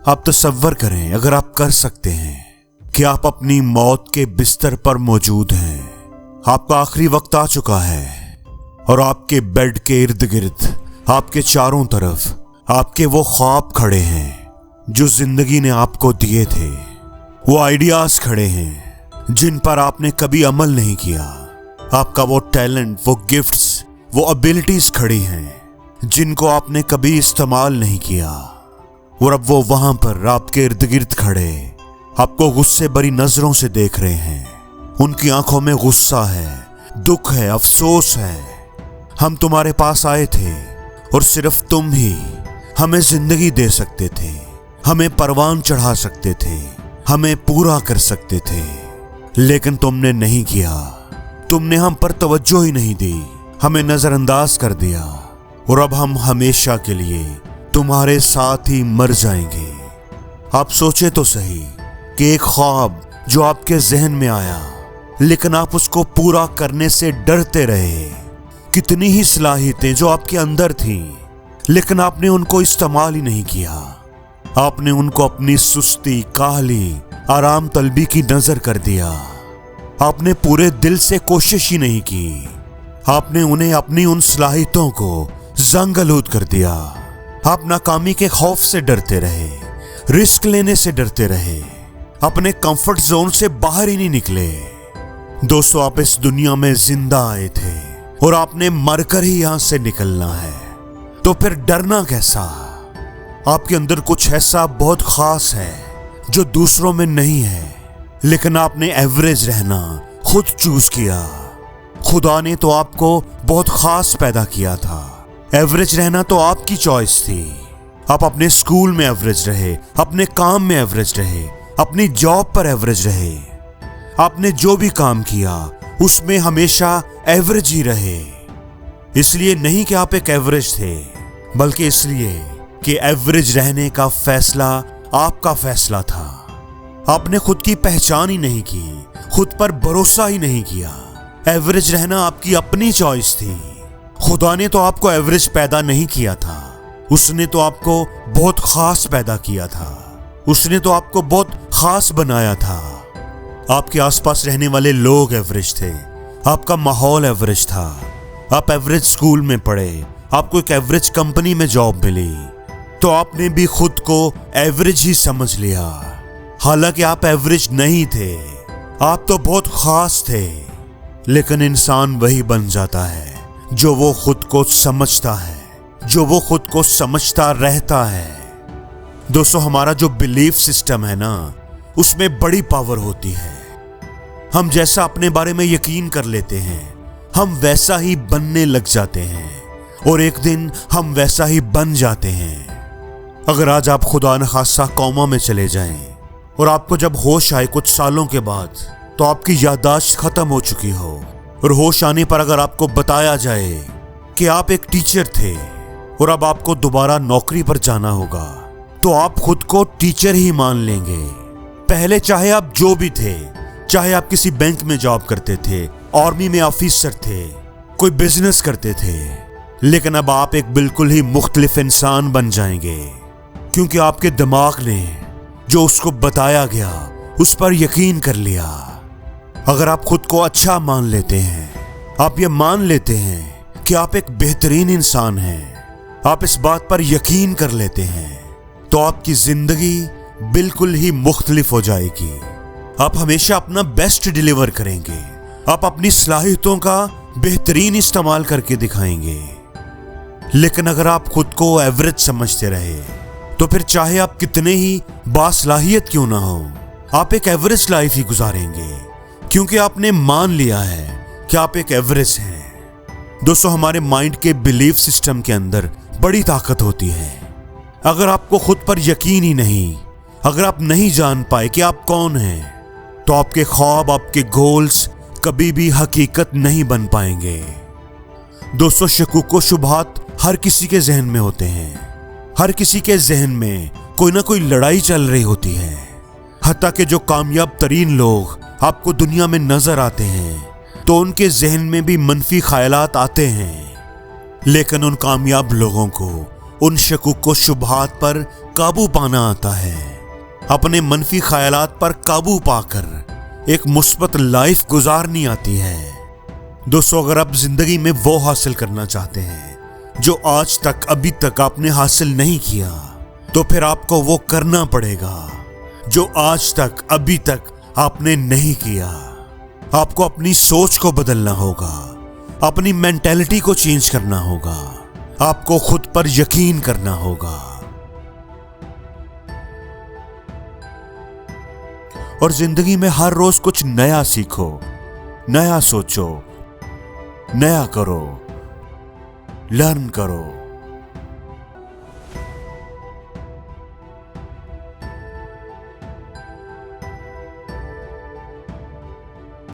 आप तसव्वुर करें, अगर आप कर सकते हैं कि आप अपनी मौत के बिस्तर पर मौजूद हैं, आपका आखिरी वक्त आ चुका है और आपके बेड के इर्द गिर्द, आपके चारों तरफ आपके वो ख्वाब खड़े हैं जो जिंदगी ने आपको दिए थे। वो आइडियाज खड़े हैं जिन पर आपने कभी अमल नहीं किया। आपका वो टैलेंट, वो गिफ्ट्स, वो एबिलिटीज खड़ी हैं जिनको आपने कभी इस्तेमाल नहीं किया। और अब वो वहां पर आपके इर्द गिर्द खड़े आपको गुस्से भरी नजरों से देख रहे हैं। उनकी आंखों में गुस्सा है, दुख है, अफसोस है। हम तुम्हारे पास आए थे और सिर्फ तुम ही हमें जिंदगी दे सकते थे, हमें परवान चढ़ा सकते थे, हमें पूरा कर सकते थे, लेकिन तुमने नहीं किया। तुमने हम पर तवज्जो ही नहीं दी, हमें नजरअंदाज कर दिया और अब हम हमेशा के लिए तुम्हारे साथ ही मर जाएंगे। आप सोचे तो सही कि एक ख्वाब जो आपके जहन में आया, लेकिन आप उसको पूरा करने से डरते रहे। कितनी ही सलाहियतें जो आपके अंदर थीं, लेकिन आपने उनको इस्तेमाल ही नहीं किया। आपने उनको अपनी सुस्ती, काहली, आराम तलबी की नजर कर दिया। आपने पूरे दिल से कोशिश ही नहीं की। आपने उन्हें अपनी उन सलाहियतों को जंग-आलूद कर दिया। आप नाकामी के खौफ से डरते रहे, रिस्क लेने से डरते रहे, अपने कंफर्ट जोन से बाहर ही नहीं निकले। दोस्तों, आप इस दुनिया में जिंदा आए थे और आपने मरकर ही यहां से निकलना है, तो फिर डरना कैसा? आपके अंदर कुछ ऐसा बहुत खास है जो दूसरों में नहीं है, लेकिन आपने एवरेज रहना खुद चूज किया। खुदा ने तो आपको बहुत खास पैदा किया था। एवरेज रहना तो आपकी चॉइस थी। आप अपने स्कूल में एवरेज रहे, अपने काम में एवरेज रहे, अपनी जॉब पर एवरेज रहे। आपने जो भी काम किया उसमें हमेशा एवरेज ही रहे। इसलिए नहीं कि आप एक एवरेज थे, बल्कि इसलिए कि एवरेज रहने का फैसला आपका फैसला था। आपने खुद की पहचान ही नहीं की, खुद पर भरोसा ही नहीं किया। एवरेज रहना आपकी अपनी चॉइस थी। खुदा ने तो आपको एवरेज पैदा नहीं किया था, उसने तो आपको बहुत खास पैदा किया था। उसने तो आपको बहुत खास बनाया था। आपके आसपास रहने वाले लोग एवरेज थे, आपका माहौल एवरेज था। आप एवरेज स्कूल में पढ़े, आपको एक एवरेज कंपनी में जॉब मिली, तो आपने भी खुद को एवरेज ही समझ लिया। हालांकि आप एवरेज नहीं थे, आप तो बहुत खास थे। लेकिन इंसान वही बन जाता है जो वो खुद को समझता है, जो वो खुद को समझता रहता है। दोस्तों, हमारा जो बिलीफ सिस्टम है ना, उसमें बड़ी पावर होती है। हम जैसा अपने बारे में यकीन कर लेते हैं, हम वैसा ही बनने लग जाते हैं और एक दिन हम वैसा ही बन जाते हैं। अगर आज आप खुदा न खासा कौमा में चले जाएं और आपको जब होश आए कुछ सालों के बाद, तो आपकी याददाश्त खत्म हो चुकी हो और होश आने पर अगर आपको बताया जाए कि आप एक टीचर थे और अब आपको दोबारा नौकरी पर जाना होगा, तो आप खुद को टीचर ही मान लेंगे। पहले चाहे आप जो भी थे, चाहे आप किसी बैंक में जॉब करते थे, आर्मी में ऑफिसर थे, कोई बिजनेस करते थे, लेकिन अब आप एक बिल्कुल ही मुख्तलिफ इंसान बन जाएंगे, क्योंकि आपके दिमाग ने जो उसको बताया गया उस पर यकीन कर लिया। अगर आप खुद को अच्छा मान लेते हैं, आप ये मान लेते हैं कि आप एक बेहतरीन इंसान हैं, आप इस बात पर यकीन कर लेते हैं, तो आपकी जिंदगी बिल्कुल ही मुख्तलिफ हो जाएगी। आप हमेशा अपना बेस्ट डिलीवर करेंगे, आप अपनी सलाहियतों का बेहतरीन इस्तेमाल करके दिखाएंगे। लेकिन अगर आप खुद को एवरेज समझते रहे, तो फिर चाहे आप कितने ही बासलाहियत क्यों ना हो, आप एक एवरेज लाइफ ही गुजारेंगे, क्योंकि आपने मान लिया है कि आप एक एवरेज हैं। दोस्तों, हमारे माइंड के बिलीफ सिस्टम के अंदर बड़ी ताकत होती है। अगर आपको खुद पर यकीन ही नहीं, अगर आप नहीं जान पाए कि आप कौन हैं, तो आपके ख्वाब, आपके गोल्स कभी भी हकीकत नहीं बन पाएंगे। दोस्तों, शकूक व शुबहात हर किसी के जहन में होते हैं। हर किसी के जहन में कोई ना कोई लड़ाई चल रही होती है। हत्ता कि जो कामयाब तरीन लोग आपको दुनिया में नजर आते हैं, तो उनके जहन में भी मनफी ख्यालात आते हैं, लेकिन उन कामयाब लोगों को उन शकूक को शुबहात पर काबू पाना आता है। अपने मनफी ख्यालात पर काबू पाकर एक मुस्बत लाइफ गुजारनी आती है। दोस्तों, अगर आप जिंदगी में वो हासिल करना चाहते हैं जो आज तक अभी तक आपने हासिल नहीं किया, तो फिर आपको वो करना पड़ेगा जो आज तक अभी तक आपने नहीं किया। आपको अपनी सोच को बदलना होगा, अपनी मेंटालिटी को चेंज करना होगा, आपको खुद पर यकीन करना होगा और जिंदगी में हर रोज कुछ नया सीखो, नया सोचो, नया करो, लर्न करो।